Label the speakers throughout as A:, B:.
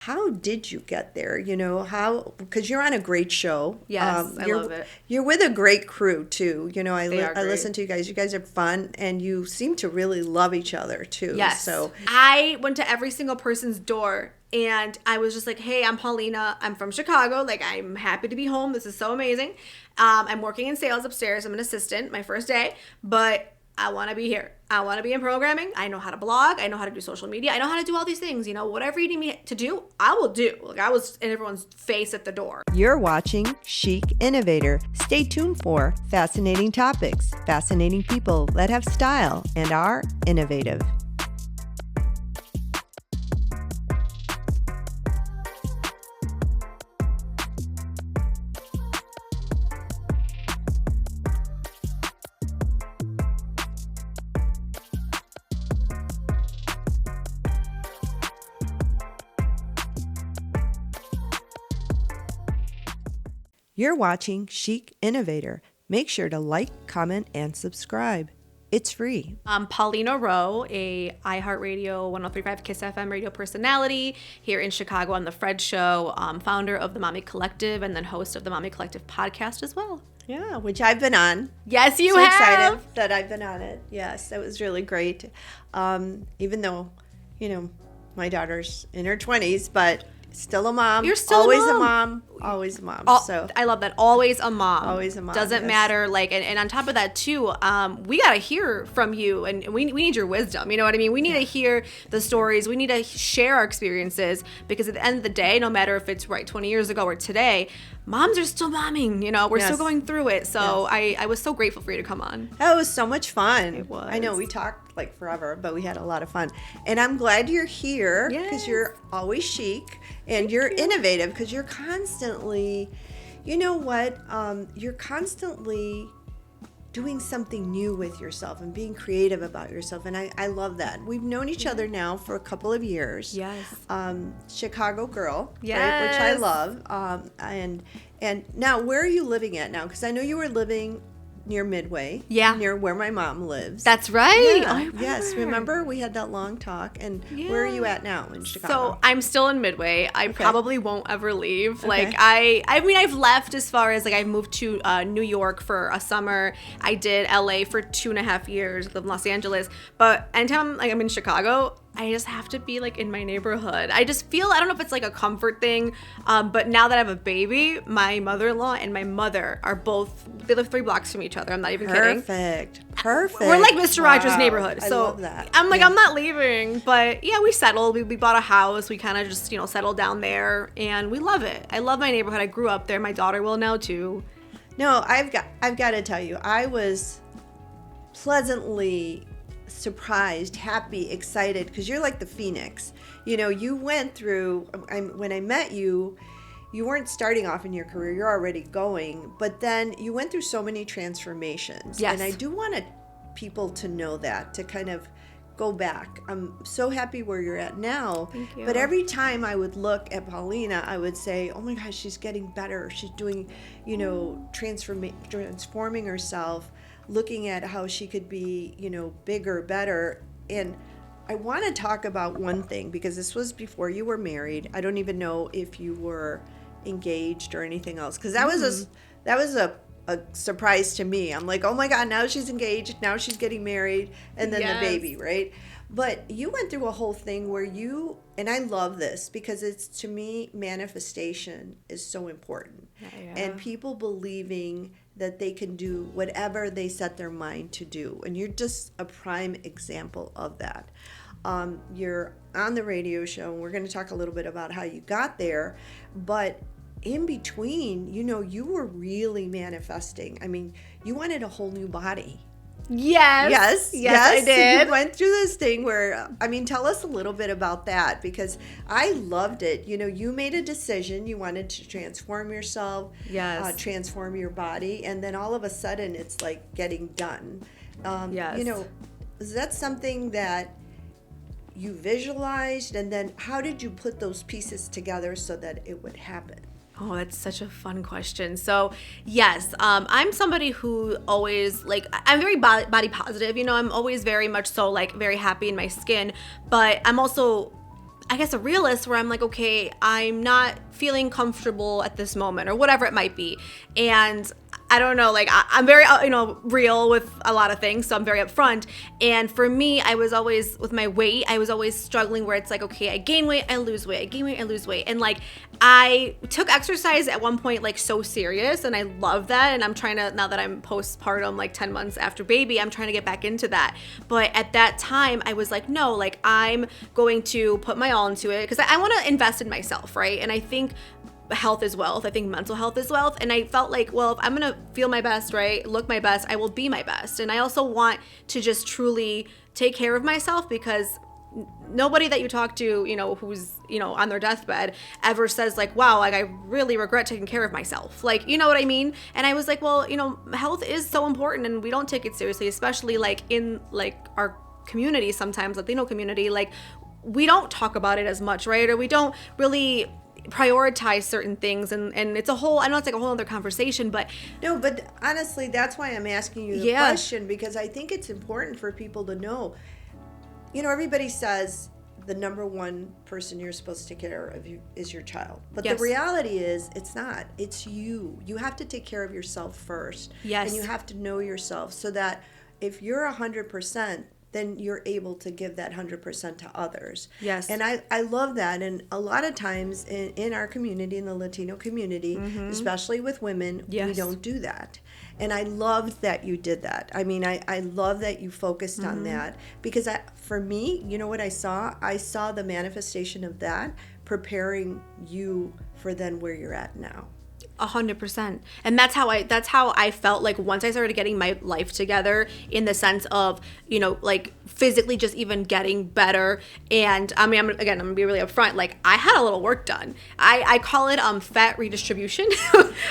A: how did you get there? Because you're on a great show.
B: Yes, I love it.
A: You're with a great crew too. I
B: They are
A: listen to you guys. You guys are fun, and you seem to really love each other too.
B: Yes.
A: So
B: I went to every single person's door, and I was just like, hey, I'm Paulina. I'm from Chicago. Like, I'm happy to be home. This is so amazing. I'm working in sales upstairs. I'm an assistant, my first day, but I want to be here. I want to be in programming. I know how to blog. I know how to do social media. I know how to do all these things. Whatever you need me to do, I will do. Like, I was in everyone's face at the door.
A: You're watching Chic Innovator. Stay tuned for fascinating topics, fascinating people that have style and are innovative. You're watching Chic Innovator. Make sure to like, comment, and subscribe. It's free.
B: I'm Paulina Roe, a iHeartRadio 103.5 Kiss FM radio personality here in Chicago on The Fred Show, founder of the Mommy Collective, and then host of the Mommy Collective podcast as well.
A: Yeah, which I've been on.
B: Yes, you
A: so
B: have.
A: Excited that I've been on it. Yes, that was really great. Even though, my daughter's in her 20s, but still a mom.
B: You're still
A: always
B: a
A: mom. Always a mom. So
B: I love that. Always a mom.
A: Always a mom.
B: Doesn't matter. Like, and on top of that too, we gotta hear from you, and we need your wisdom. You know what I mean? We need to hear the stories. We need to share our experiences, because at the end of the day, no matter if it's 20 years ago or today, moms are still momming. We're still going through it. So I was so grateful for you to come on.
A: That was so much fun.
B: It was.
A: I know we talked like forever, but we had a lot of fun. And I'm glad you're here because you're always chic and you're innovative, because you're constantly, you're constantly doing something new with yourself and being creative about yourself. And I love that. We've known each other now for a couple of years.
B: Yes.
A: Chicago girl,
B: yes.
A: Right, which I love. And now, where are you living at now? Because I know you were living near Midway.
B: Yeah.
A: Near where my mom lives.
B: That's right.
A: Yeah. Yes. Remember we had that long talk. And where are you at now in Chicago?
B: So I'm still in Midway. I probably won't ever leave.
A: Okay.
B: Like I mean, I've left as far as like I moved to New York for a summer. I did LA for 2.5 years, lived in Los Angeles. But anytime I'm in Chicago, I just have to be like in my neighborhood. I just feel, I don't know if it's like a comfort thing, but now that I have a baby, my mother-in-law and my mother are both, they live 3 blocks from each other. I'm not even kidding.
A: Perfect.
B: We're like Mr. Rogers' neighborhood. So
A: I love that.
B: I'm like, I'm not leaving. But yeah, we settled. We bought a house. We kind of just, settled down there, and we love it. I love my neighborhood. I grew up there. My daughter will now too.
A: No, I've got to tell you, I was pleasantly surprised, happy, excited, because you're like the phoenix. You went through, when I met you, you weren't starting off in your career, you're already going, but then you went through so many transformations.
B: Yes.
A: And I do want people to know that, to kind of go back. I'm so happy where you're at now.
B: Thank you.
A: But every time I would look at Paulina, I would say, oh my gosh, she's getting better. She's doing, transforming herself, looking at how she could be, bigger, better. And I want to talk about one thing, because this was before you were married. I don't even know if you were engaged or anything else, because that was a surprise to me. I'm like, oh my God, now she's engaged, now she's getting married, and then the baby, right? But you went through a whole thing where and I love this, because it's, to me, manifestation is so important.
B: Yeah.
A: And people believing that they can do whatever they set their mind to do. And you're just a prime example of that. You're on the radio show, and we're going to talk a little bit about how you got there. But in between, you were really manifesting. I mean, you wanted a whole new body.
B: Yes, I did.
A: You went through this thing where, tell us a little bit about that, because I loved it. You made a decision. You wanted to transform yourself, transform your body, and then all of a sudden it's like getting done. Is that something that you visualized, and then how did you put those pieces together so that it would happen?
B: Oh, that's such a fun question. So, yes, I'm somebody who always, I'm very body positive. I'm always very much so, very happy in my skin. But I'm also, I guess, a realist where I'm like, okay, I'm not feeling comfortable at this moment or whatever it might be. And I don't know, like I'm very, real with a lot of things. So I'm very upfront. And for me, I was always, with my weight, I was always struggling where it's like, okay, I gain weight, I lose weight, I gain weight, I lose weight. And like, I took exercise at one point like so serious, and I love that. And I'm trying to, now that I'm postpartum, like 10 months after baby, I'm trying to get back into that. But at that time, I was like, no, like I'm going to put my all into it because I want to invest in myself, right? And I think health is wealth. I think mental health is wealth. And I felt like, well, if I'm going to feel my best, right, look my best, I will be my best. And I also want to just truly take care of myself, because nobody that you talk to, who's, on their deathbed ever says like, wow, like I really regret taking care of myself. Like, you know what I mean? And I was like, well, health is so important and we don't take it seriously, especially like in like our community, sometimes Latino community, like we don't talk about it as much, right? Or we don't really prioritize certain things, and it's a whole, I know it's like a whole other conversation, but
A: no, but honestly, that's why I'm asking you the question, because I think it's important for people to know. Everybody says the number one person you're supposed to take care of you is your child, but the reality is it's not. It's you have to take care of yourself first. And you have to know yourself, so that if you're 100%, then you're able to give that 100% to others. And I love that. And a lot of times in our community, in the Latino community, especially with women, we don't do that. And I loved that you did that. I mean, I love that you focused on that, because for me, you know what I saw? I saw the manifestation of that preparing you for then where you're at now.
B: 100%. And that's how I felt like once I started getting my life together, in the sense of, like physically just even getting better. And I mean, I'm gonna be really upfront. Like I had a little work done. I call it fat redistribution.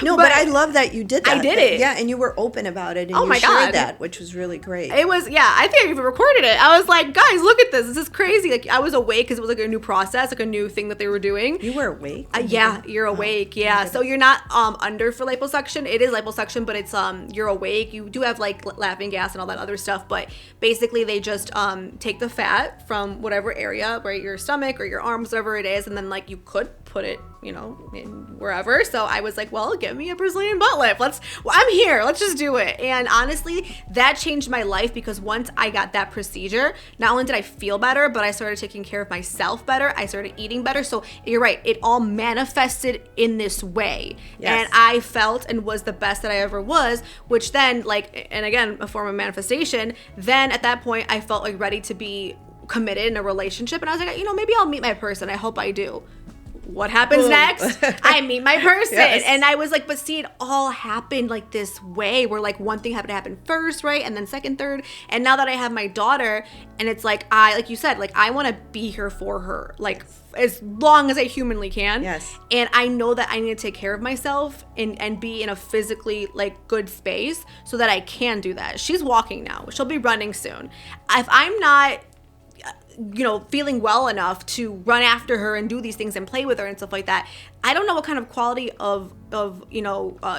A: No, but I love that you did that.
B: I did it.
A: Yeah, and you were open about it, and
B: oh
A: you
B: my
A: shared
B: God.
A: that, which was really great.
B: It was, I think I even recorded it. I was like, guys, look at this. This is crazy. Like I was awake because it was like a new process, like a new thing that they were doing.
A: You were awake?
B: Yeah, you're awake. Yeah. So you're not under for liposuction. It is liposuction, but it's you're awake. You do have like laughing gas and all that other stuff, but basically they just take the fat from whatever area, right, your stomach or your arms, whatever it is, and then like you could put it, in wherever. So I was like, well, give me a Brazilian butt lift. I'm here. Let's just do it. And honestly, that changed my life, because once I got that procedure, not only did I feel better, but I started taking care of myself better. I started eating better. So you're right. It all manifested in this way. And I felt and was the best that I ever was, which then and again, a form of manifestation. Then at that point, I felt like ready to be committed in a relationship. And I was like, maybe I'll meet my person. I hope I do. What happens next? I meet my person. And I was like, but see, it all happened like this way, where like one thing had to happen first, right? And then second, third. And now that I have my daughter, and it's like, like you said, like I want to be here for her, like as long as I humanly can. And I know that I need to take care of myself and be in a physically like good space so that I can do that. She's walking now. She'll be running soon. If I'm not feeling well enough to run after her and do these things and play with her and stuff like that, I don't know what kind of quality of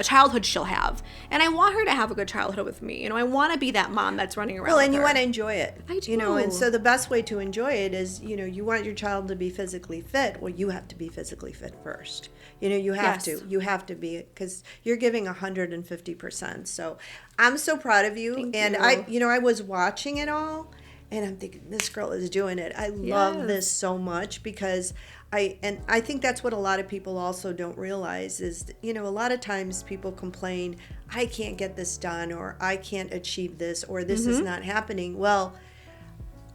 B: childhood she'll have. And I want her to have a good childhood with me. I want to be that mom that's running around.
A: Well, and you
B: her.
A: want to enjoy it.
B: I do.
A: And so the best way to enjoy it is, you want your child to be physically fit. Well, you have to be physically fit first. You have to. You have to be, because you're giving 150%. So I'm so proud of you.
B: Thank you.
A: I was watching it all, and I'm thinking, this girl is doing it. I love this so much, because I think that's what a lot of people also don't realize is, a lot of times people complain, I can't get this done, or I can't achieve this, or this is not happening. Well,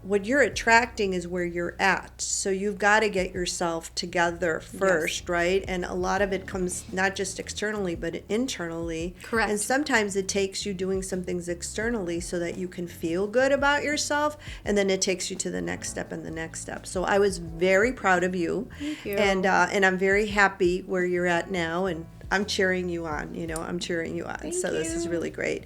A: what you're attracting is where you're at. So you've got to get yourself together first, right? And a lot of it comes not just externally, but internally.
B: Correct.
A: And sometimes it takes you doing some things externally so that you can feel good about yourself, and then it takes you to the next step and the next step. So I was very proud of you.
B: Thank you.
A: And I'm very happy where you're at now, and I'm cheering you on. I'm cheering you on.
B: Thank
A: so
B: you.
A: This is really great.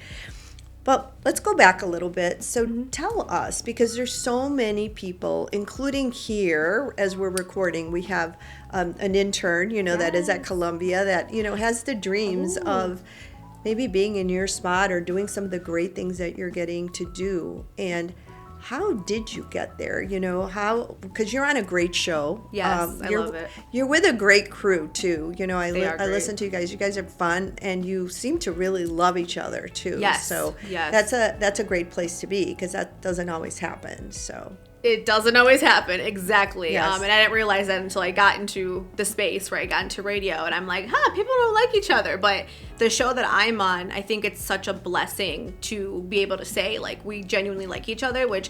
A: But let's go back a little bit. So tell us, because there's so many people, including here as we're recording, we have an intern, that is at Columbia that, has the dreams of maybe being in your spot or doing some of the great things that you're getting to do. And how did you get there? You know, how, because you're on a great show.
B: Yes, I love it.
A: You're with a great crew too. You know, I
B: great.
A: listen to you guys. You guys are fun, and you seem to really love each other too.
B: Yes,
A: so
B: yes.
A: that's a great place to be, because that doesn't always happen. So
B: it doesn't always happen, exactly.
A: Yes.
B: And I didn't realize that until I got into the space where I got into radio, and I'm like, people don't like each other. But the show that I'm on, I think it's such a blessing to be able to say, like, we genuinely like each other, which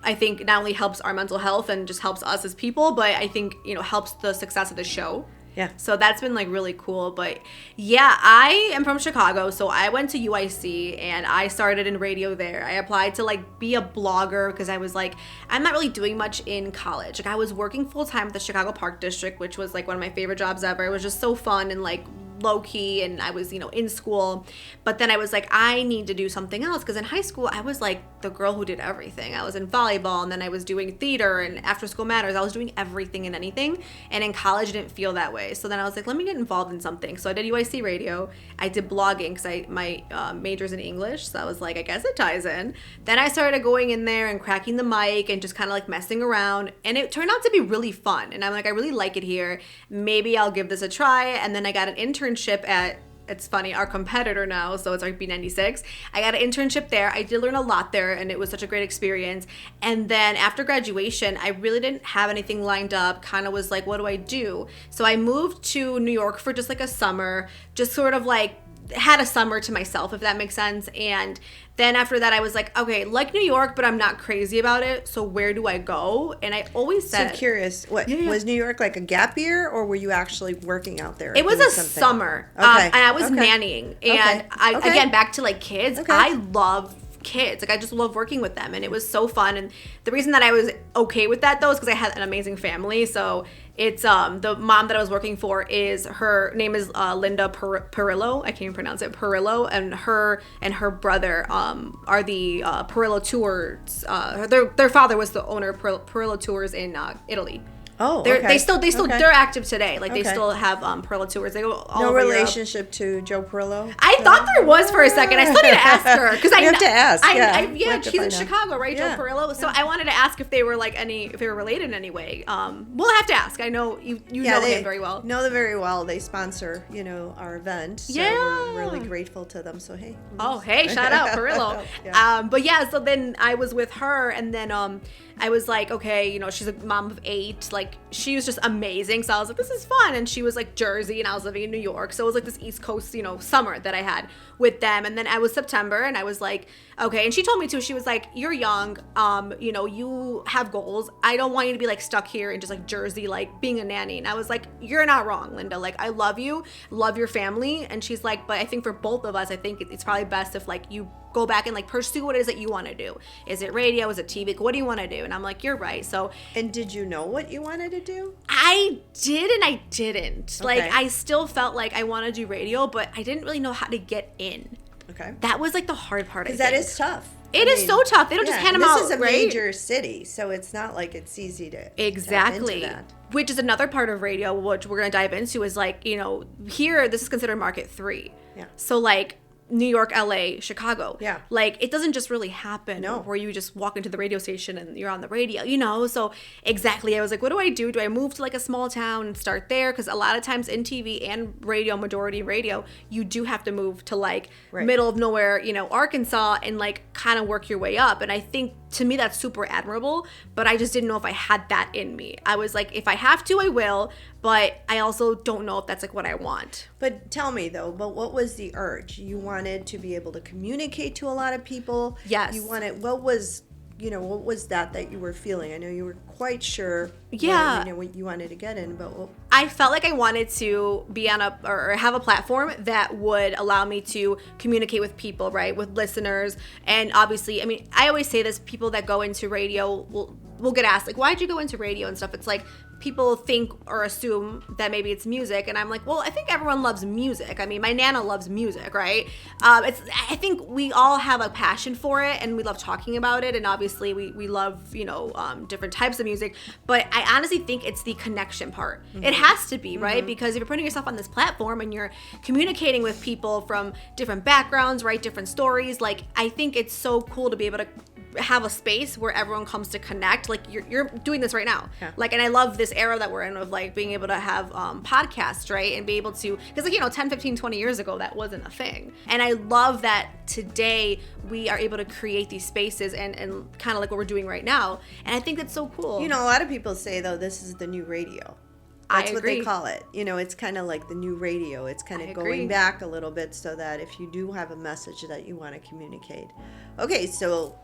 B: I think not only helps our mental health and just helps us as people, but I think, you know, helps the success of the show.
A: Yeah.
B: So that's been like really cool. But yeah, I am from Chicago. So I went to UIC and I started in radio there. I applied to like be a blogger because I was like, I'm not really doing much in college. Like I was working full time at the Chicago Park District, which was like one of my favorite jobs ever. It was just so fun and like low key, and I was, you know, in school. But then I was like, I need to do something else, because in high school I was like the girl who did everything. I was in volleyball, and then I was doing theater and after school matters. I was doing everything and anything, and in college I didn't feel that way. So then I was like, let me get involved in something. So I did UIC radio. I did blogging because my major's in English, so I was like, I guess it ties in. Then I started going in there and cracking the mic and just kind of like messing around, and it turned out to be really fun. And I'm like, I really like it here. Maybe I'll give this a try. And then I got an internship at, it's funny, our competitor now, so it's RB96. I got an internship there. I did learn a lot there, and it was such a great experience. And then after graduation, I really didn't have anything lined up, kind of was like, what do I do? So I moved to New York for just like a summer, just sort of like had a summer to myself, if that makes sense. And then after that, I was like, okay, like New York, but I'm not crazy about it. So where do I go? And I always said,
A: so curious, what was New York like a gap year, or were you actually working out there?
B: It was a summer, and I was nannying. And again, back to like kids, I love kids. Like I just love working with them, and it was so fun. And the reason that I was okay with that though is because I had an amazing family. So it's the mom that I was working for, is her name is Linda Perillo. I can't even pronounce it, Perillo, and her brother are the Perillo Tours. Their father was the owner of Perillo Tours in Italy.
A: Oh,
B: they still they're active today. Like they still have Perillo Tours. They go all over
A: relationship
B: Europe.
A: to Joe Perillo.
B: I thought there was for a second. I still need to ask her because I
A: have to ask.
B: She's in Chicago, right?
A: Yeah.
B: Joe Perillo. So I wanted to ask if they were if they were related in any way. We'll have to ask. I know you know him very well.
A: Know them very well. They sponsor, you know, our event. So we're really grateful to them. So hey.
B: Oh hey, shout out Perillo. But yeah, so then I was with her, and then I was like, okay, you know, she's a mom of 8. Like, she was just amazing. So I was like, this is fun. And she was like Jersey, and I was living in New York. So it was like this East Coast, you know, summer that I had with them. And then I was September, and I was like, okay. And she told me too, she was like, you're young, you know, you have goals. I don't want you to be like stuck here in just like Jersey, like being a nanny. And I was like, you're not wrong, Linda. Like, I love you, love your family. And she's like, but I think for both of us, I think it's probably best if like you go back and like pursue what it is that you want to do. Is it radio? Is it TV? What do you want to do? And I'm like, you're right. So,
A: and did you know what you wanted to do?
B: I did and I didn't. Like, I still felt like I want to do radio, but I didn't really know how to get in.
A: Okay.
B: That was like the hard part.
A: Because that is tough.
B: It is so tough. They don't just hand them out.
A: This is a major city, so it's not like it's easy to tap into that.
B: Which is another part of radio, which we're going to dive into, is like, you know, here, this is considered market 3.
A: Yeah.
B: So like, New York, LA, Chicago.
A: Yeah.
B: Like, it doesn't just really happen
A: No.
B: where you just walk into the radio station and you're on the radio, you know? So, exactly. I was like, what do I do? Do I move to like a small town and start there? Because a lot of times in TV and radio, majority radio, you do have to move to like middle of nowhere, you know, Arkansas, and like kind of work your way up. And I think to me, that's super admirable, but I just didn't know if I had that in me. I was like, if I have to, I will, but I also don't know if that's like what I want.
A: But tell me though, but what was the urge? You wanted to be able to communicate to a lot of people.
B: Yes.
A: You wanted, what was that you were feeling? I know you were quite sure what you wanted to get in, but
B: I felt like I wanted to be on or have a platform that would allow me to communicate with people, right? With listeners. And obviously, I mean, I always say this, people that go into radio will get asked, like, why'd you go into radio and stuff? It's like, people think or assume that maybe it's music, and I'm like, well, I think everyone loves music. I mean, my Nana loves music, right? I think we all have a passion for it, and we love talking about it, and obviously we love, you know, different types of music, but I honestly think it's the connection part. Mm-hmm. It has to be, right? Mm-hmm. Because if you're putting yourself on this platform and you're communicating with people from different backgrounds, right, different stories, like, I think it's so cool to be able to have a space where everyone comes to connect. Like you're doing this right now.
A: Yeah.
B: Like, and I love this era that we're in of like being able to have podcasts, right? And be able to, because like, 10, 15, 20 years ago, that wasn't a thing. And I love that today we are able to create these spaces and kind of like what we're doing right now. And I think that's so cool.
A: A lot of people say, though, this is the new radio. That's what they call it. It's kind of like the new radio. It's kind of going back a little bit so that if you do have a message that you want to communicate. Okay, so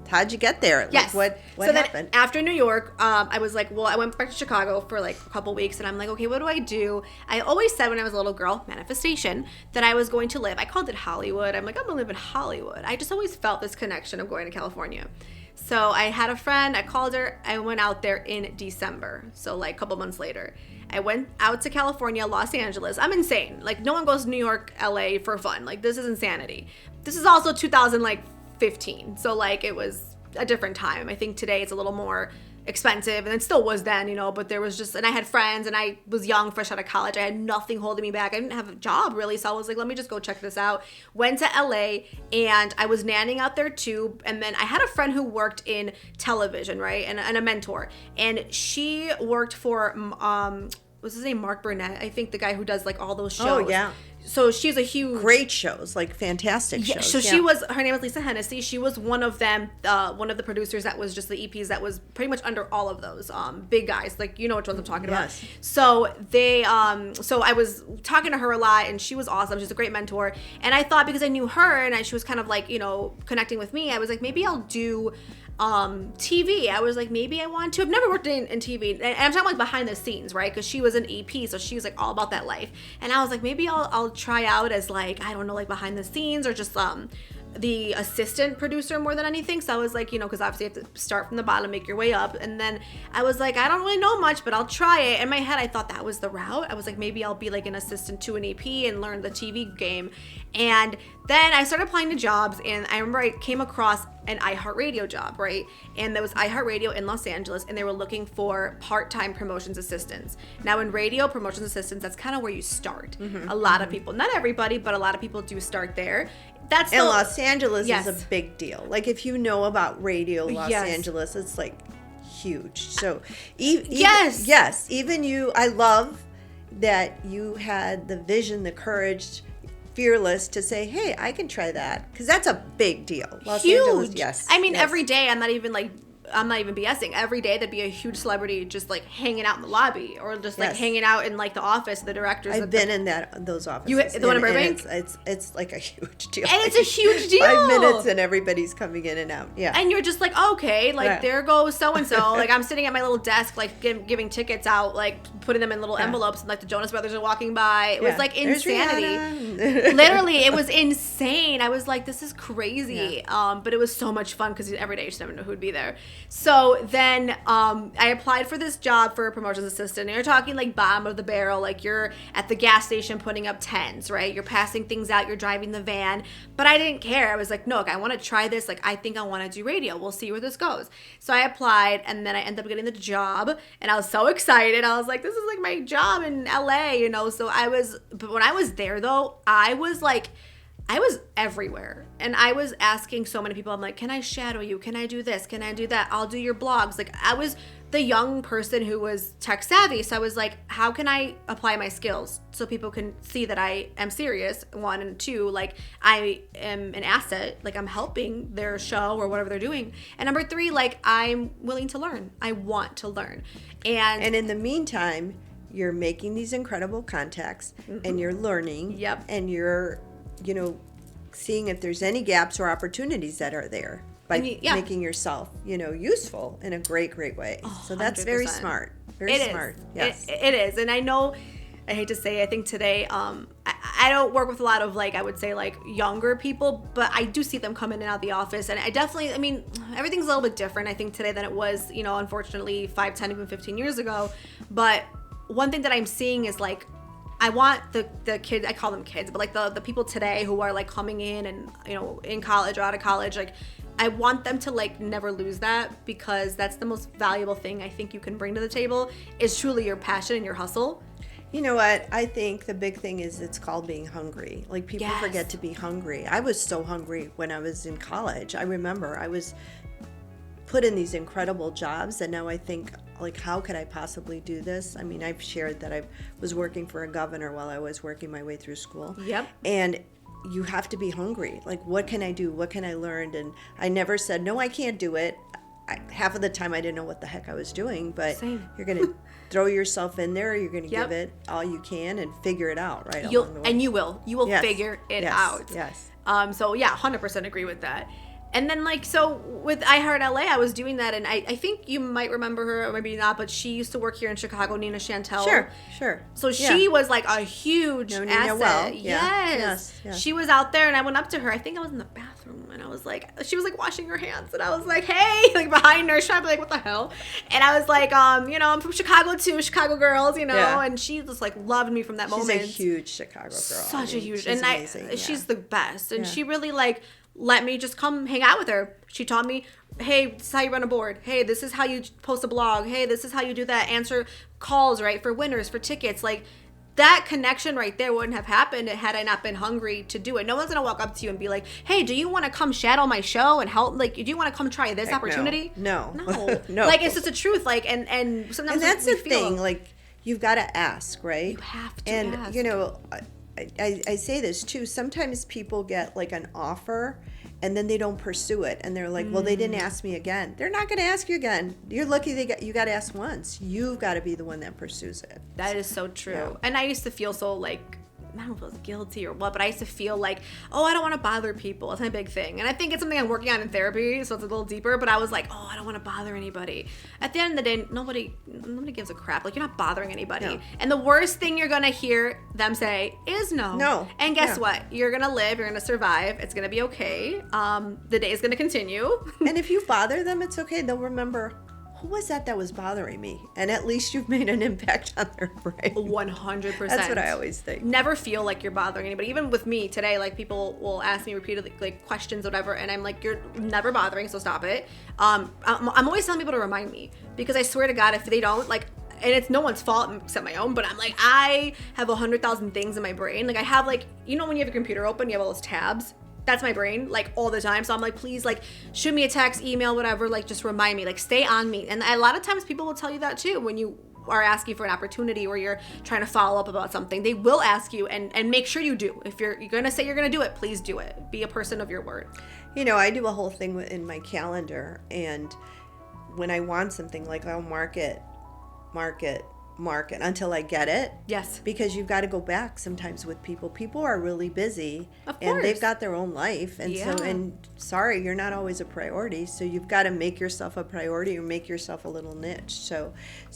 A: how'd you get there?
B: Yes.
A: Like, what happened?
B: Then after New York, I was like, well, I went back to Chicago for like a couple weeks, and I'm like, okay, what do I do? I always said when I was a little girl, manifestation, that I was going to live. I called it Hollywood. I'm like, I'm going to live in Hollywood. I just always felt this connection of going to California. So I had a friend, I called her, I went out there in December. So like a couple months later, I went out to California, Los Angeles. I'm insane. Like no one goes to New York, LA for fun. Like this is insanity. This is also 2015. So like it was a different time. I think today it's a little more expensive, and it still was then, but there was just, and I had friends, and I was young, fresh out of college. I had nothing holding me back. I didn't have a job really, so I was like, let me just go check this out. Went to LA, and I was nannying out there too, and then I had a friend who worked in television, right, and a mentor, and she worked for what's his name, Mark Burnett, I think, the guy who does like all those shows.
A: Oh yeah.
B: So she's a huge...
A: Great shows, like fantastic shows.
B: So she was, her name was Lisa Hennessy. She was one of them, one of the producers that was just the EPs that was pretty much under all of those big guys. Like, you know which ones I'm talking about. So they, so I was talking to her a lot, and she was awesome. She's a great mentor. And I thought, because I knew her and she was kind of like, connecting with me, I was like, maybe I'll do TV. I was like, maybe I want to. I've never worked in TV, and I'm talking like behind the scenes, right? Because she was an EP, so she was like all about that life. And I was like, maybe I'll try out as like, I don't know, like behind the scenes, or just the assistant producer more than anything. So I was like, because obviously you have to start from the bottom, make your way up. And then I was like, I don't really know much, but I'll try it. In my head, I thought that was the route. I was like, maybe I'll be like an assistant to an EP and learn the TV game. And then I started applying to jobs, and I remember I came across an iHeartRadio job, right? And there was iHeartRadio in Los Angeles, and they were looking for part-time promotions assistants. Now in radio, promotions assistants, that's kind of where you start. A lot of people, not everybody, but a lot of people do start there. And
A: Los Angeles is a big deal. Like if you know about radio, Los Angeles, it's like huge. So even you, I love that you had the vision, the courage, fearless to say, hey, I can try that, because that's a big deal. Los Angeles, yes.
B: I mean, every day, I'm not even BSing. Every day there'd be a huge celebrity just like hanging out in the lobby, or just like hanging out in like the office, the directors.
A: I've been in those offices.
B: The one in Burbank?
A: It's like a huge deal.
B: And it's a huge deal.
A: 5 minutes and everybody's coming in and out. Yeah.
B: And you're just like, okay, like there goes so-and-so. Like I'm sitting at my little desk, like giving tickets out, like putting them in little envelopes, and like the Jonas Brothers are walking by. It was like insanity. Literally, it was insane. I was like, this is crazy. But it was so much fun, because every day you just never know who'd be there. So then I applied for this job for a promotions assistant. And you're talking like bottom of the barrel, like you're at the gas station putting up tens, right? You're passing things out, you're driving the van. But I didn't care. I was like, no, I want to try this. Like, I think I want to do radio. We'll see where this goes. So I applied, and then I ended up getting the job, and I was so excited. I was like, this is like my job in LA, So but when I was there though, I was everywhere, and I was asking so many people, I'm like, can I shadow you? Can I do this? Can I do that? I'll do your blogs. Like, I was the young person who was tech savvy, so I was like, how can I apply my skills so people can see that I am serious, 1, and 2, like I am an asset, like I'm helping their show or whatever they're doing, and number 3, like I'm willing to learn. I want to learn. And
A: in the meantime, you're making these incredible contacts, and you're learning, and you're seeing if there's any gaps or opportunities that are there by making yourself, useful in a great way. Oh, so that's 100%. Very smart. Very smart. Yes.
B: It is. And I know, I hate to say, I think today, I don't work with a lot of I would say younger people, but I do see them come in and out the office. And I definitely, everything's a little bit different, I think, today than it was, unfortunately 5, 10, even 15 years ago. But one thing that I'm seeing is I want the kids, I call them kids, but the people today who are coming in and, in college or out of college, I want them to never lose that, because that's the most valuable thing I think you can bring to the table, is truly your passion and your hustle.
A: You know what? I think the big thing is it's called being hungry. People forget to be hungry. I was so hungry when I was in college. I remember I was put in these incredible jobs, and now I think, like, how could I possibly do this? I mean, I've shared that I was working for a governor while I was working my way through school.
B: Yep.
A: And you have to be hungry. Like, what can I do? What can I learn? And I never said, no, I can't do it. Half of the time I didn't know what the heck I was doing, but
B: Same.
A: you're going to throw yourself in there. You're going to
B: Yep.
A: give it all you can and figure it out along the way.
B: And you will
A: Yes.
B: figure it
A: Yes.
B: out.
A: Yes.
B: So yeah, 100% agree with that. And then like, so with iHeart LA, I was doing that, and I think you might remember her, or maybe not, but she used to work here in Chicago, Nina Chantel.
A: Sure.
B: So
A: Yeah.
B: she was like a huge
A: Know Nina
B: asset.
A: well. Yeah. Yes.
B: She was out there, and I went up to her. I think I was in the bathroom, and I was like, she was like washing her hands, and I was like, hey, like behind her, trying to be like, what the hell? And I was like, I'm from Chicago too, Chicago girls,
A: Yeah.
B: and she just like loved me from that
A: She's
B: moment.
A: a huge Chicago girl.
B: Such a huge,
A: she's
B: and
A: amazing.
B: she's the best, and
A: Yeah.
B: she really like let me just come hang out with her. She taught me, hey, this is how you run a board. Hey, this is how you post a blog. Hey, this is how you do that. Answer calls, right, for winners, for tickets. Like, that connection right there wouldn't have happened had I not been hungry to do it. No one's gonna walk up to you and be like, hey, do you want to come shadow my show and help? Like, do you want to come try this opportunity?
A: No.
B: No. Like, it's just the truth. Like, and sometimes
A: And that's
B: we
A: the
B: feel,
A: thing. Like, you've got to ask, right?
B: You have to
A: and,
B: ask.
A: you know, I say this too. Sometimes people get like an offer and then they don't pursue it, and they're like, well, they didn't ask me again. They're not going to ask you again. You're lucky you got to ask once. You've got to be the one that pursues it.
B: That is so true.
A: Yeah.
B: And I used to feel so like, I don't know if it was guilty or what, but I used to feel like, oh, I don't want to bother people. That's my big thing. And I think it's something I'm working on in therapy, so it's a little deeper, but I was like, oh, I don't want to bother anybody. At the end of the day, nobody gives a crap. Like, you're not bothering anybody.
A: No.
B: And the worst thing you're going to hear them say is no.
A: No.
B: And guess
A: Yeah.
B: what? You're going to live. You're going to survive. It's going to be okay. The day is going to continue.
A: And if you bother them, it's okay. They'll remember, who was that was bothering me? And at least you've made an impact on their brain.
B: 100%.
A: That's what I always think.
B: Never feel like you're bothering anybody. Even with me today, like, people will ask me repeatedly, like, questions, whatever, and I'm like, you're never bothering, so stop it. I'm always telling people to remind me, because I swear to God, if they don't, like, and it's no one's fault except my own, but I'm like, I have 100,000 things in my brain. Like, I have, like, you know when you have your computer open, you have all those tabs? That's my brain, like, all the time. So I'm like, please, like, shoot me a text, email, whatever, like, just remind me, like, stay on me. And a lot of times people will tell you that too when you are asking for an opportunity or you're trying to follow up about something. They will ask you, and make sure you do. If you're going to say you're going to do it, please do it. Be a person of your word.
A: You know, I do a whole thing in my calendar, and when I want something, like, I'll mark it until I get it.
B: Yes.
A: Because you've got to go back sometimes with people. People are really busy,
B: Of
A: and
B: course.
A: they've got their own life, and
B: Yeah.
A: sorry, you're not always a priority. So you've got to make yourself a priority or make yourself a little niche. So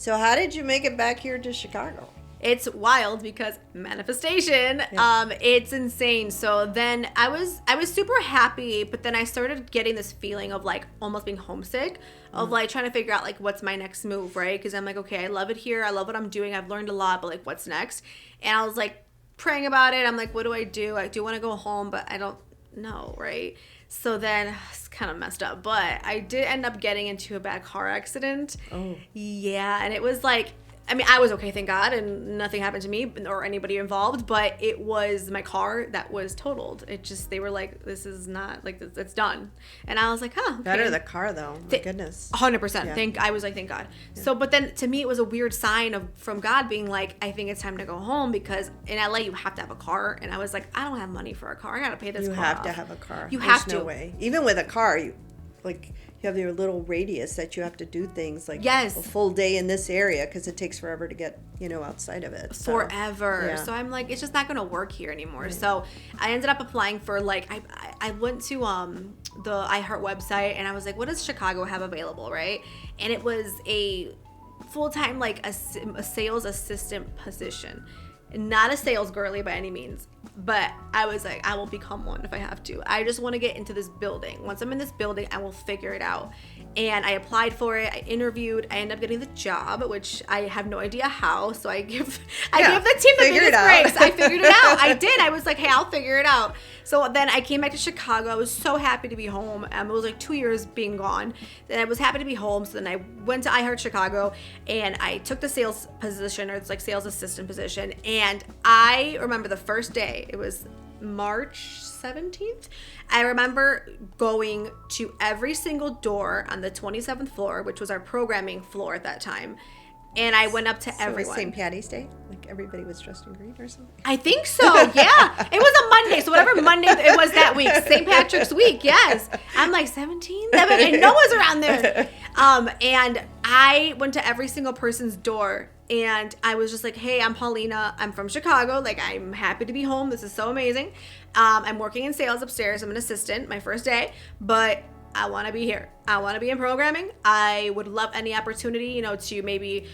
A: how did you make it back here to Chicago?
B: It's wild because manifestation,
A: Yeah.
B: it's insane. So then I was super happy, but then I started getting this feeling of like almost being homesick, of like trying to figure out like what's my next move, right? Because I'm like, okay, I love it here, I love what I'm doing, I've learned a lot, but like what's next? And I was like praying about it. I'm like, what do? I do want to go home, but I don't know, right? So then it's kind of messed up, but I did end up getting into a bad car accident.
A: Oh.
B: Yeah, and it was like, I mean, I was okay, thank God, and nothing happened to me or anybody involved, but it was my car that was totaled. It just, they were like, this is not, like, it's done. And I was like, huh, okay.
A: Better the car, though. My goodness.
B: 100%.
A: Yeah.
B: I was like, thank God. Yeah. So, but then to me, it was a weird sign from God being like, I think it's time to go home, because in LA, you have to have a car. And I was like, I don't have money for a car. I got to pay this car
A: You have
B: off.
A: to have a car.
B: You
A: There's
B: have to.
A: no way. Even with a car, you have your little radius that you have to do things like
B: Yes.
A: a full day in this area, because it takes forever to get, outside of it. So,
B: Forever.
A: yeah.
B: So I'm like, it's just not going to work here anymore. Right. So I ended up applying for like, I went to the iHeart website, and I was like, what does Chicago have available, right? And it was a full-time, like a sales assistant position. Not a sales girly by any means, but I was like, I will become one if I have to. I just want to get into this building. Once I'm in this building, I will figure it out. And I applied for it. I interviewed. I ended up getting the job, which I have no idea how. So I give the team the biggest grace. I figured it out. I did. I was like, hey, I'll figure it out. So then I came back to Chicago. I was so happy to be home. It was like 2 years being gone. Then I was happy to be home. So then I went to iHeart Chicago, and I took the sales position, or it's like sales assistant position. And I remember the first day, it was March 17th. I remember going to every single door on the 27th floor, which was our programming floor at that time. And I went up to everyone.
A: St. Patty's Day? Like everybody was dressed in green or something?
B: I think so, yeah. It was a Monday, so whatever Monday it was that week, St. Patrick's week, yes. I'm like, 17? And no one's around there. And I went to every single person's door, and I was just like, hey, I'm Paulina. I'm from Chicago. Like, I'm happy to be home. This is so amazing. I'm working in sales upstairs. I'm an assistant, my first day, but I want to be here. I want to be in programming. I would love any opportunity, to maybe,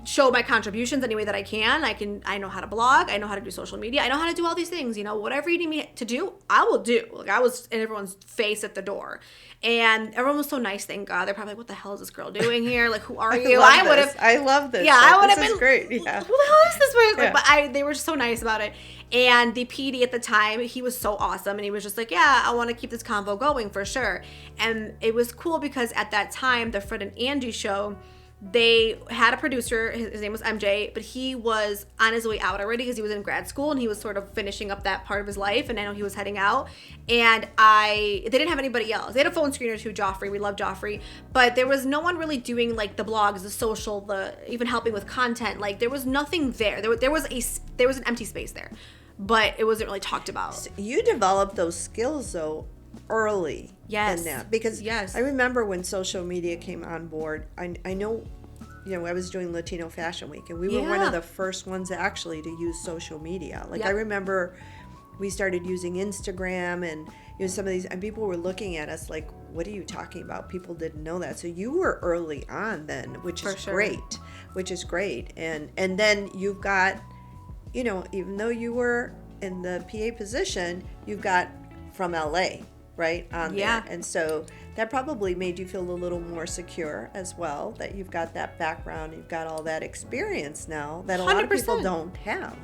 B: show my contributions any way that I can. I know how to blog. I know how to do social media. I know how to do all these things, whatever you need me to do, I will do. Like, I was in everyone's face at the door, and everyone was so nice. Thank God. They're probably like, what the hell is this girl doing here? Like, who are you?
A: I love this.
B: Yeah, I would have been
A: great. Yeah.
B: Who the hell is this person?
A: Yeah.
B: But they were just so nice about it. And the PD at the time, he was so awesome. And he was just like, yeah, I want to keep this convo going for sure. And it was cool because at that time, the Fred and Angie show, they had a producer. His name was MJ, but he was on his way out already because he was in grad school and he was sort of finishing up that part of his life. And I know he was heading out. And they didn't have anybody else. They had a phone screener too, Joffrey. We love Joffrey. But there was no one really doing like the blogs, the social, even helping with content. Like, there was nothing there. There was an empty space there, but it wasn't really talked about.
A: So you developed those skills though early.
B: Yes.
A: In that, because
B: yes.
A: I remember when social media came on board. I know, I was doing Latino Fashion Week, and we were one of the first ones actually to use social media. Like, I remember we started using Instagram, and some of these, and people were looking at us like, "What are you talking about?" People didn't know that, so you were early on then, which is great. Which is great, and then you've got, even though you were in the PA position, you've got from LA. Right on there. And so that probably made you feel a little more secure as well, that you've got that background, you've got all that experience now that a lot of people don't have.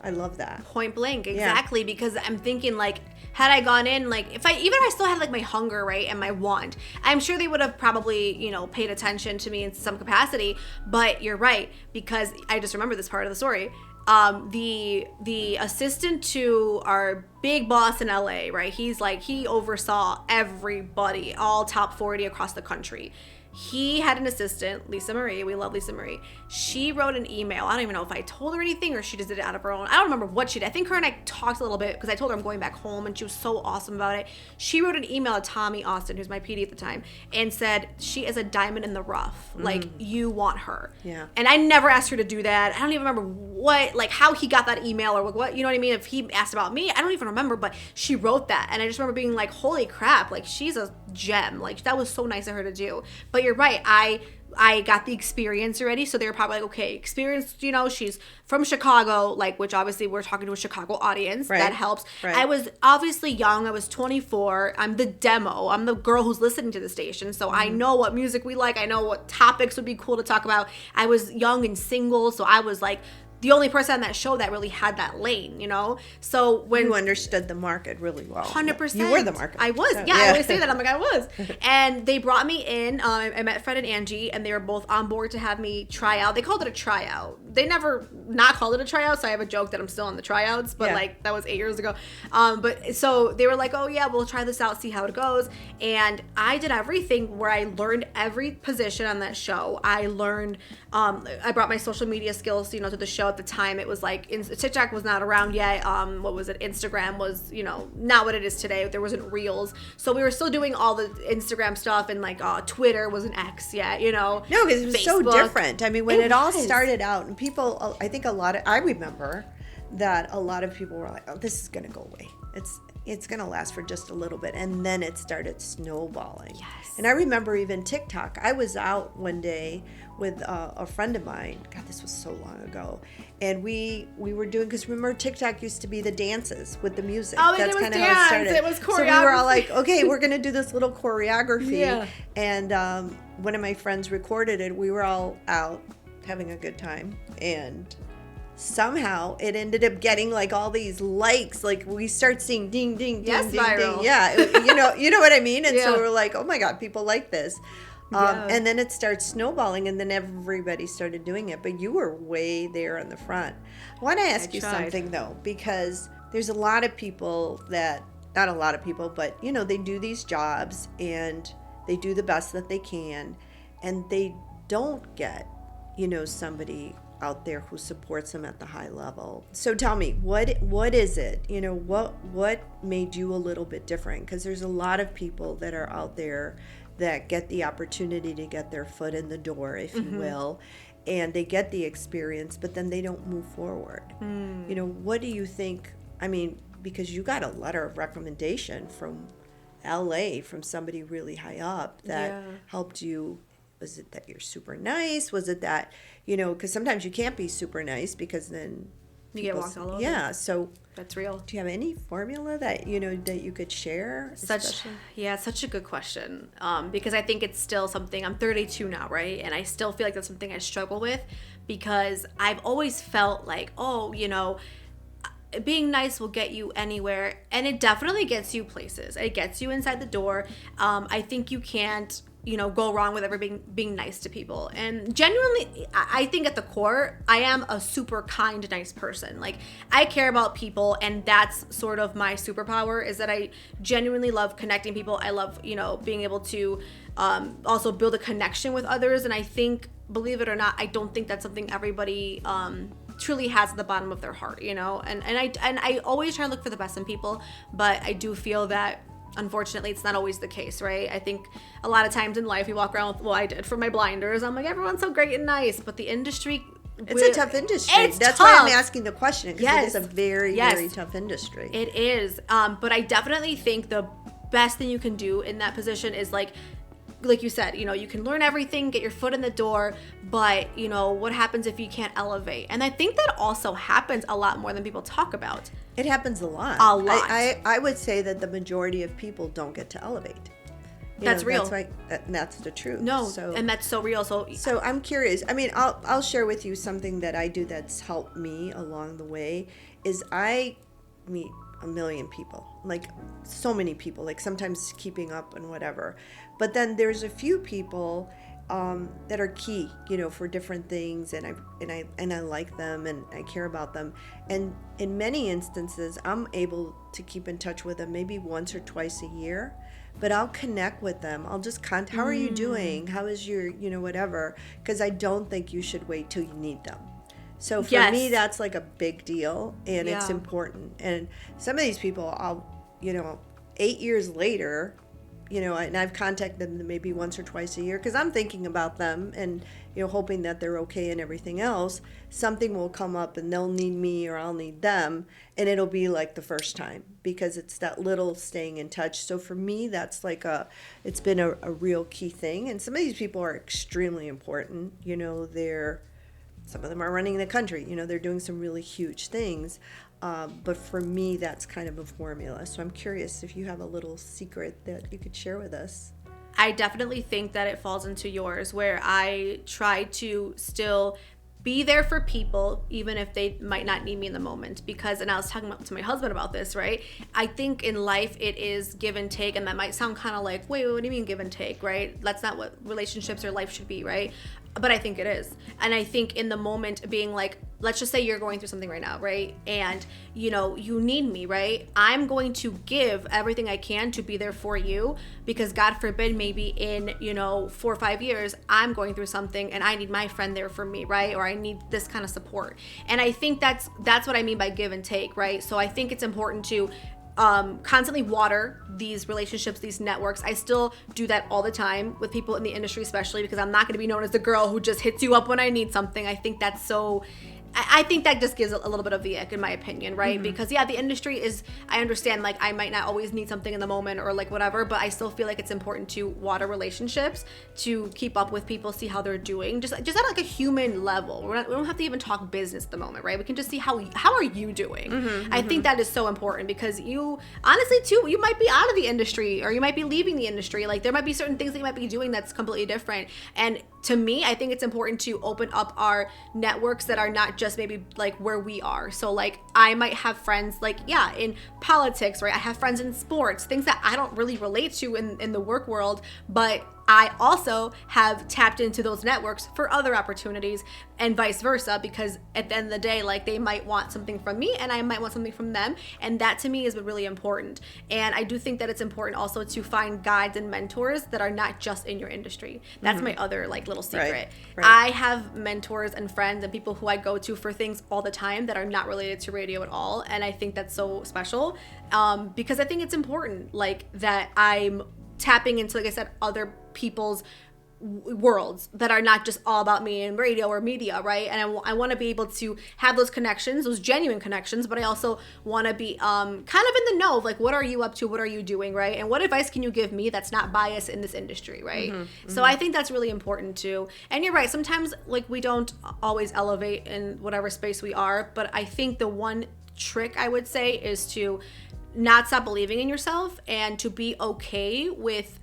A: I love that.
B: Point blank, exactly, because I'm thinking, like, had I gone in, like, if I still had like my hunger, right, and my want, I'm sure they would have probably, paid attention to me in some capacity. But you're right, because I just remember this part of the story. The assistant to our big boss in LA, right? He oversaw everybody, all top 40 across the country. He had an assistant, Lisa Marie. We love Lisa Marie. She wrote an email. I don't even know if I told her anything or she just did it out of her own. I don't remember what she did. I think her and I talked a little bit because I told her I'm going back home, and she was so awesome about it. She wrote an email to Tommy Austin, who's my PD at the time, and said, she is a diamond in the rough. Like, you want her. Yeah. And I never asked her to do that. I don't even remember how he got that email or what, you know what I mean? If he asked about me, I don't even remember, but she wrote that. And I just remember being like, holy crap, like, she's a gem. Like, that was so nice of her to do. But you're right. I got the experience already, so they were probably like, okay, experienced, she's from Chicago, like, which obviously we're talking to a Chicago audience. Right. That helps. Right. I was obviously young. I was 24. I'm the demo. I'm the girl who's listening to the station, so I know what music we like. I know what topics would be cool to talk about. I was young and single, so I was like the only person on that show that really had that lane, So when
A: you understood the market really well,
B: 100%,
A: you were the market.
B: I was, I always say that. I'm like, I was. And they brought me in. I met Fred and Angie, and they were both on board to have me try out. They called it a tryout. They never not called it a tryout, so I have a joke that I'm still on the tryouts, but like, that was 8 years ago. But so they were like, oh yeah, we'll try this out, see how it goes. And I did everything where I learned every position on that show. I learned, I brought my social media skills, to the show. At the time, it was like TikTok was not around yet. What was it? Instagram was, not what it is today. There wasn't Reels, so we were still doing all the Instagram stuff, and like Twitter wasn't X yet. No,
A: because it was so different. I mean, when it all started out, and people, I think I remember that a lot of people were like, "Oh, this is gonna go away. It's gonna last for just a little bit," and then it started snowballing. Yes. And I remember even TikTok. I was out one day with a friend of mine. God, this was so long ago. And we were doing, because remember TikTok used to be the dances with the music.
B: Oh, that's kind of how it started. It was choreography.
A: So we were all like, okay, we're going to do this little choreography. Yeah. And one of my friends recorded it. We were all out having a good time. And somehow it ended up getting like all these likes. Like, we start seeing ding, ding, ding, ding,
B: viral.
A: ding. Yeah, you know what I mean? And so we're like, oh my God, people like this. And then it starts snowballing, and then everybody started doing it. But you were way there in the front. I want to ask you something, though, because there's a lot of people that, not a lot of people, but, you know, they do these jobs, and they do the best that they can, and they don't get, you know, somebody out there who supports them at the high level. So tell me, what is it? You know, what made you a little bit different? Because there's a lot of people that are out there that get the opportunity to get their foot in the door, if you will, and they get the experience, but then they don't move forward. You know, what do you think? I mean, because you got a letter of recommendation from LA from somebody really high up that helped you. Was it that you're super nice? Was it that, you know, because sometimes you can't be super nice because then
B: you get walked all over.
A: Yeah, so
B: that's real.
A: Do you have any formula that, you know, that you could share?
B: Such a good question. Because I think it's still something, I'm 32 now, right? And I still feel like that's something I struggle with, because I've always felt like, oh, you know, being nice will get you anywhere, and it definitely gets you places. It gets you inside the door. I think you can't, you know, go wrong with being nice to people. And genuinely, I think at the core, I am a super kind, nice person. Like, I care about people, and that's sort of my superpower, is that I genuinely love connecting people. I love, you know, being able to also build a connection with others. And I think, believe it or not, I don't think that's something everybody truly has at the bottom of their heart, you know. And I always try to look for the best in people, but I do feel that unfortunately it's not always the case, right? I think a lot of times in life we walk around with, well, I did for my blinders, I'm like, everyone's so great and nice, but the industry,
A: it's a tough industry. That's
B: tough.
A: Why I'm asking the question, because it is a very very tough industry.
B: It is, but I definitely think the best thing you can do in that position is like you said, you know, you can learn everything, get your foot in the door, but, you know, what happens if you can't elevate? And I think that also happens a lot more than people talk about.
A: It happens a lot.
B: A lot.
A: I would say that the majority of people don't get to elevate.
B: That's real.
A: That's the truth.
B: No, and that's so real. So
A: I'm curious. I mean, I'll share with you something that I do that's helped me along the way. Is I meet a million people, like so many people, like sometimes keeping up and whatever. But then there's a few people that are key, you know, for different things, and I like them and I care about them. And in many instances, I'm able to keep in touch with them maybe once or twice a year. But I'll connect with them. I'll just contact. How are you doing? How is your, you know, whatever? Because I don't think you should wait till you need them. So for me, that's like a big deal, and it's important. And some of these people, I'll, you know, 8 years later, you know, and I've contacted them maybe once or twice a year because I'm thinking about them and, you know, hoping that they're okay and everything else. Something will come up and they'll need me or I'll need them, and it'll be like the first time because it's that little staying in touch. So for me, that's like it's been a real key thing. And some of these people are extremely important. You know, some of them are running the country. You know, they're doing some really huge things. But for me, that's kind of a formula. So I'm curious if you have a little secret that you could share with us.
B: I definitely think that it falls into yours, where I try to still be there for people, even if they might not need me in the moment. Because, and I was talking to my husband about this, right? I think in life it is give and take, and that might sound kind of like, wait, what do you mean give and take, right? That's not what relationships or life should be, right? But I think it is. And I think in the moment being like, let's just say you're going through something right now, right? And, you know, you need me, right? I'm going to give everything I can to be there for you, because God forbid, maybe in, you know, 4 or 5 years, I'm going through something and I need my friend there for me, right? Or I need this kind of support. And I think that's what I mean by give and take, right? So I think it's important to constantly water these relationships, these networks. I still do that all the time with people in the industry, especially because I'm not going to be known as the girl who just hits you up when I need something. I think that's so... I think that just gives a little bit of the ick, in my opinion, right? Mm-hmm. Because, the industry is, I understand, like, I might not always need something in the moment or, like, whatever, but I still feel like it's important to water relationships, to keep up with people, see how they're doing, just at, like, a human level. We don't have to even talk business at the moment, right? We can just see how are you doing? Mm-hmm, I think that is so important, because you, honestly, too, you might be out of the industry, or you might be leaving the industry. Like, there might be certain things that you might be doing that's completely different. And to me, I think it's important to open up our networks that are not just maybe like where we are. So like I might have friends like, in politics, right? I have friends in sports, things that I don't really relate to in the work world, but I also have tapped into those networks for other opportunities and vice versa, because at the end of the day, like, they might want something from me and I might want something from them. And that to me is really important. And I do think that it's important also to find guides and mentors that are not just in your industry. That's my other like little secret.
A: Right.
B: I have mentors and friends and people who I go to for things all the time that are not related to radio at all. And I think that's so special, because I think it's important, like, that I'm tapping into, like I said, other people's worlds that are not just all about me and radio or media, right? And I want to be able to have those connections, those genuine connections, but I also want to be kind of in the know of, like, what are you up to, what are you doing, right? And what advice can you give me that's not biased in this industry, right? So I think that's really important too. And you're right, sometimes, like, we don't always elevate in whatever space we are, but I think the one trick I would say is to not stop believing in yourself and to be okay with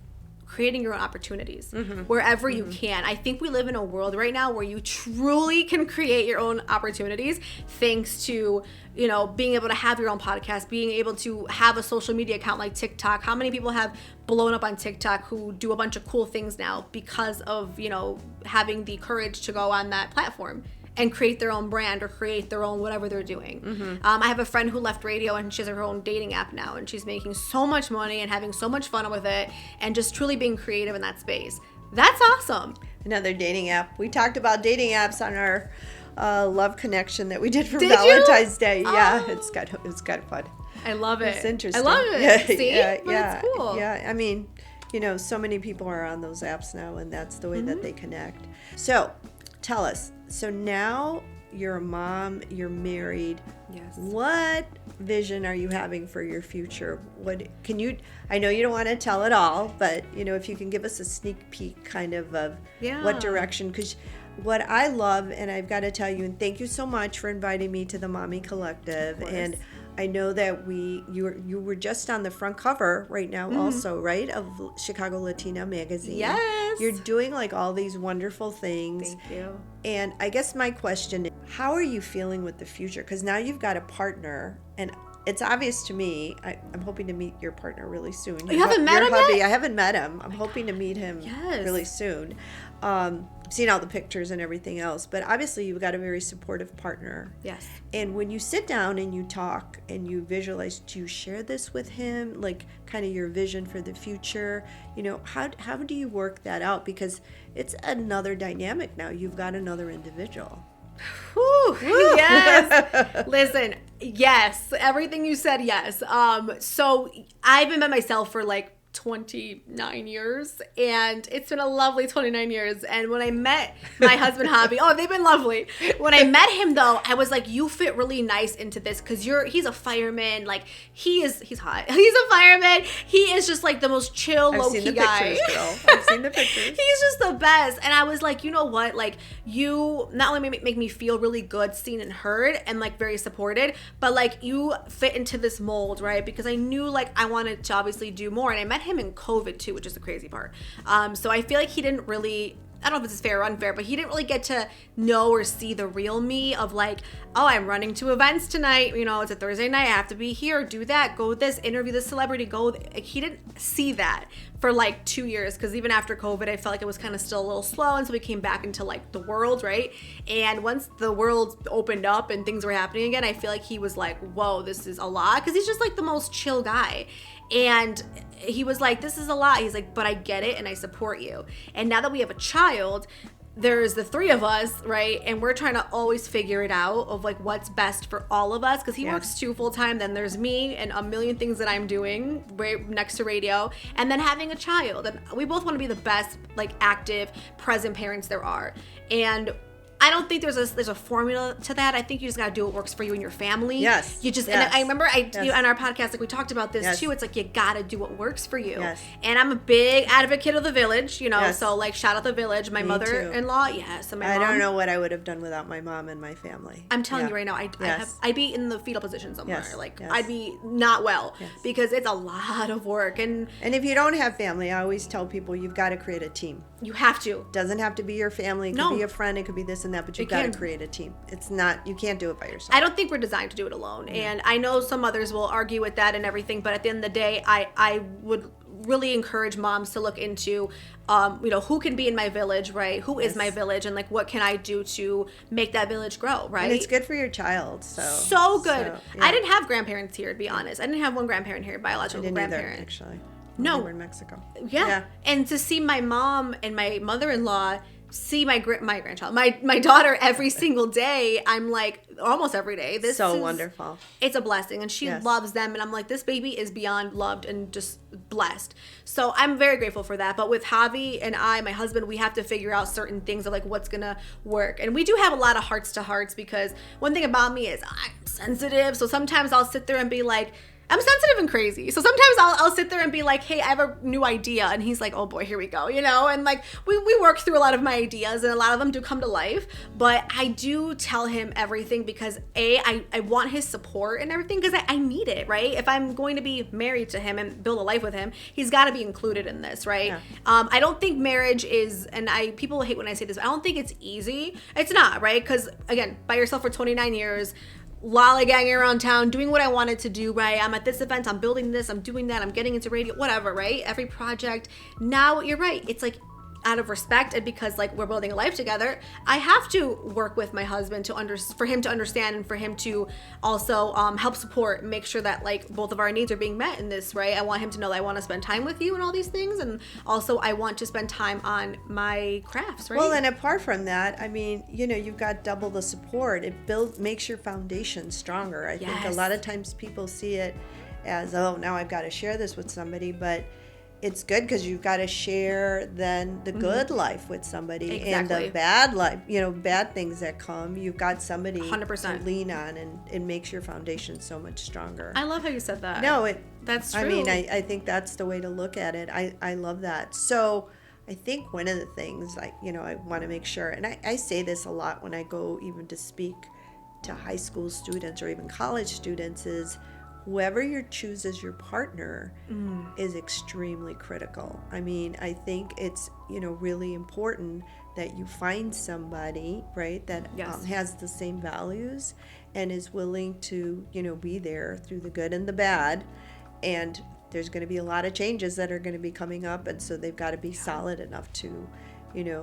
B: creating your own opportunities wherever you can. I think we live in a world right now where you truly can create your own opportunities thanks to, you know, being able to have your own podcast, being able to have a social media account like TikTok. How many people have blown up on TikTok who do a bunch of cool things now because of, you know, having the courage to go on that platform and create their own brand or create their own whatever they're doing. I have a friend who left radio and she has her own dating app now, and she's making so much money and having so much fun with it and just truly being creative in that space. That's awesome.
A: Another dating app. We talked about dating apps on our Love Connection that we did for
B: Did
A: Valentine's
B: you?
A: Day.
B: Oh.
A: Yeah, it's kind of fun.
B: I love it.
A: It's interesting.
B: I love it.
A: Yeah,
B: See?
A: yeah,
B: But
A: yeah,
B: it's cool.
A: yeah. I mean, you know, so many people are on those apps now, and that's the way that they connect. So, tell us. So now you're a mom, you're married.
B: Yes.
A: What vision are you having for your future? What can you, I know you don't want to tell it all, but, you know, if you can give us a sneak peek kind of
B: Yeah.
A: what direction, because what I love, and I've got to tell you, and thank you so much for inviting me to the Mommy Collective. And I know that you were just on the front cover right now also, right, of Chicago Latina magazine.
B: Yes.
A: You're doing like all these wonderful things.
B: Thank you.
A: And I guess my question is, how are you feeling with the future? Because now you've got a partner, and it's obvious to me. I'm hoping to meet your partner really soon.
B: You haven't met him
A: hubby.
B: yet?
A: I haven't met him. I'm hoping to meet him
B: Yes.
A: really soon. I've seen all the pictures and everything else, but obviously you've got a very supportive partner.
B: Yes.
A: And when you sit down and you talk and you visualize, do you share this with him, like kind of your vision for the future? You know, how do you work that out? Because it's another dynamic now. You've got another individual.
B: Whew, yes. Listen, yes. Everything you said, yes. So I've been by myself for like 29 years, and it's been a lovely 29 years. And when I met my husband Hobby, they've been lovely. When I met him though, I was like, you fit really nice into this, because he's a fireman. Like, he's hot. He's a fireman. He is just like the most chill, low-key guy.
A: I've seen the pictures.
B: He's just the best. And I was like, you know what? Like, you not only make me feel really good, seen and heard, and like very supported, but like you fit into this mold, right? Because I knew like I wanted to obviously do more. And I met him in COVID too, which is the crazy part. So I feel like he didn't really, I don't know if it's fair or unfair, but he didn't really get to know or see the real me of like, oh, I'm running to events tonight. You know, it's a Thursday night. I have to be here, do that, go this, interview this celebrity, go. He didn't see that for like 2 years, because even after COVID, I felt like it was kind of still a little slow. And so we came back into like the world, right? And once the world opened up and things were happening again, I feel like he was like, whoa, this is a lot. Because he's just like the most chill guy. And he was like, this is a lot. He's like, but I get it and I support you. And now that we have a child, there's the three of us, right? And we're trying to always figure it out of like what's best for all of us, because he works 2 full-time, then there's me and a million things that I'm doing right next to radio, and then having a child. And we both want to be the best, like, active, present parents there are. And I don't think there's a formula to that. I think you just got to do what works for you and your family.
A: Yes.
B: You just,
A: yes.
B: and I remember
A: yes.
B: on our podcast, like we talked about this
A: yes.
B: too. It's like, you got to do what works for you.
A: Yes.
B: And I'm a big advocate of the village, you know,
A: yes.
B: so like shout out the village, my mother-in-law. Yes. And my mom.
A: I don't know what I would have done without my mom and my family.
B: I'm telling you right now, I'd be in the fetal position somewhere.
A: Yes.
B: Like
A: yes.
B: I'd be not well
A: yes.
B: because it's a lot of work. And
A: if you don't have family, I always tell people you've got to create a team.
B: You have to.
A: Doesn't have to be your family. It could be a friend. It could be this and that, but you've got to create a team. It's not, you can't do it by yourself.
B: I don't think we're designed to do it alone. And I know some others will argue with that and everything, but at the end of the day, I would really encourage moms to look into, who can be in my village, right? Who is my village, and like what can I do to make that village grow, right?
A: And it's good for your child.
B: So good.
A: Yeah.
B: I didn't have grandparents here, to be honest. I didn't have one grandparent here, biological grandparent.
A: Either, actually.
B: No.
A: They were in Mexico.
B: Yeah. And to see my mom and my mother-in-law see my grandchild, my daughter every single day, I'm like, almost every day. This
A: so
B: is
A: wonderful.
B: It's a blessing, and she loves them, and I'm like, this baby is beyond loved and just blessed. So I'm very grateful for that. But with Javi and my husband, we have to figure out certain things of like what's gonna work. And we do have a lot of hearts to hearts, because one thing about me is I'm sensitive. So sometimes I'll sit there and be like, I'm sensitive and crazy. So sometimes I'll sit there and be like, hey, I have a new idea. And he's like, oh boy, here we go, And like, we work through a lot of my ideas, and a lot of them do come to life. But I do tell him everything because I want his support and everything, because I need it, right? If I'm going to be married to him and build a life with him, he's got to be included in this, right?
A: Yeah.
B: I don't think marriage is, and people hate when I say this, I don't think it's easy. It's not, right? Because again, by yourself for 29 years, lollygagging around town, doing what I wanted to do, right? I'm at this event, I'm building this, I'm doing that, I'm getting into radio, whatever, right? Every project. Now, you're right. It's like, out of respect, and because like we're building a life together, I have to work with my husband for him to understand, and for him to also help support, make sure that like both of our needs are being met in this, right? I want him to know that I want to spend time with you and all these things, and also I want to spend time on my crafts, right?
A: Well, and apart from that, I mean, you've got double the support. It makes your foundation stronger. I think a lot of times people see it as, oh, now I've got to share this with somebody, but it's good because you've got to share then the good life with somebody, and the bad life, bad things that come. You've got somebody
B: 100%
A: to lean on, and it makes your foundation so much stronger.
B: I love how you said that.
A: No,
B: that's true.
A: I mean, I think that's the way to look at it. I love that. So I think one of the things I want to make sure, and I say this a lot when I go even to speak to high school students or even college students, is whoever you choose as your partner is extremely critical. I mean, I think it's, really important that you find somebody, right, that has the same values and is willing to, be there through the good and the bad. And there's going to be a lot of changes that are going to be coming up. And so they've got to be solid enough to,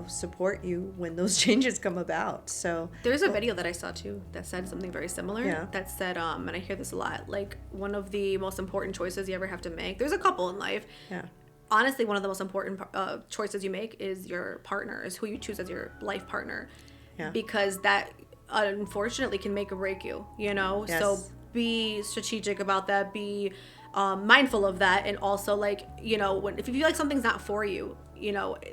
A: support you when those changes come about. So
B: there's a video that I saw too that said something very similar.
A: Yeah.
B: That said, and I hear this a lot, like one of the most important choices you ever have to make. There's a couple in life.
A: Yeah.
B: Honestly, one of the most important choices you make is your partner, is who you choose as your life partner.
A: Yeah.
B: Because that unfortunately can make or break you,
A: Yes.
B: So be strategic about that. Be mindful of that. And also like, if you feel like something's not for you,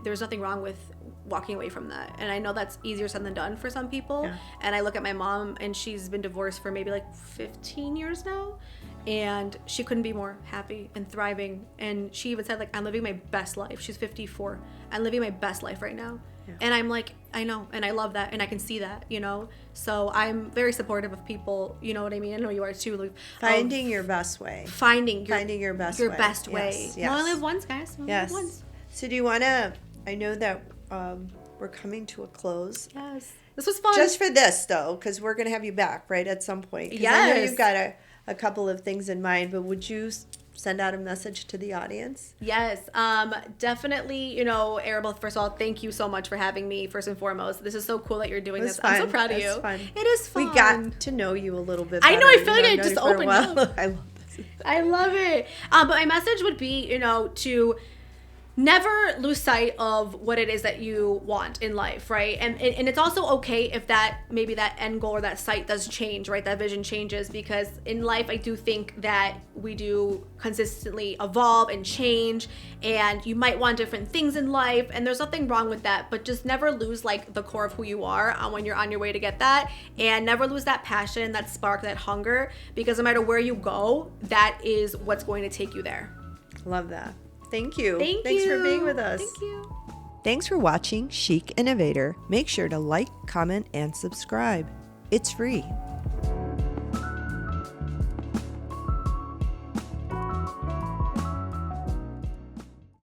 B: there's nothing wrong with walking away from that. And I know that's easier said than done for some people.
A: Yeah.
B: And I look at my mom, and she's been divorced for maybe like 15 years now. And she couldn't be more happy and thriving. And she even said, like, I'm living my best life. She's 54. I'm living my best life right now. Yeah. And I'm like, I know, and I love that, and I can see that, So I'm very supportive of people, you know what I mean? I know you are too. Like,
A: finding your best way.
B: Finding your
A: best
B: way.
A: Yes.
B: You only live once, guys. You only live once.
A: So do you want to, I know that we're coming to a close.
B: Yes. This was fun.
A: Just for this, though, because we're going to have you back, right, at some point. 'Cause I know you've got a couple of things in mind, but would you send out a message to the audience?
B: Yes, definitely. Arabel, first of all, thank you so much for having me, first and foremost. This is so cool that you're doing this.
A: Fun.
B: I'm so proud of you.
A: Fun.
B: It is fun.
A: We got to know you a little bit better.
B: I know, I feel like I just opened up.
A: I love this.
B: I love it. But my message would be, to never lose sight of what it is that you want in life, right? And it's also okay if that maybe that end goal or that sight does change, right? That vision changes, because in life I do think that we do consistently evolve and change, and you might want different things in life, and there's nothing wrong with that, but just never lose like the core of who you are when you're on your way to get that, and never lose that passion, that spark, that hunger, because no matter where you go, that is what's going to take you there.
A: Love that. Thank you.
B: Thanks
A: for being with us.
B: Thank you.
A: Thanks for watching Chic Innovator. Make sure to like, comment, and subscribe. It's free.